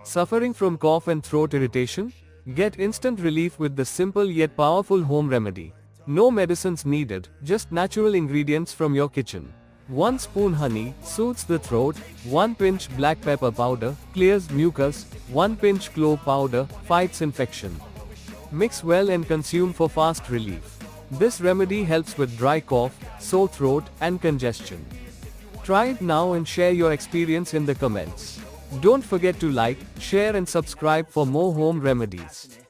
Suffering from cough and throat irritation? Get instant relief with the simple yet powerful home remedy. No medicines needed, just natural ingredients from your kitchen. 1 spoon honey soothes the throat, 1 pinch black pepper powder clears mucus, 1 pinch clove powder fights infection. Mix well and consume for fast relief. This remedy helps with dry cough, sore throat, and congestion. Try it now and share your experience in the comments. Don't forget to like, share and subscribe for more home remedies.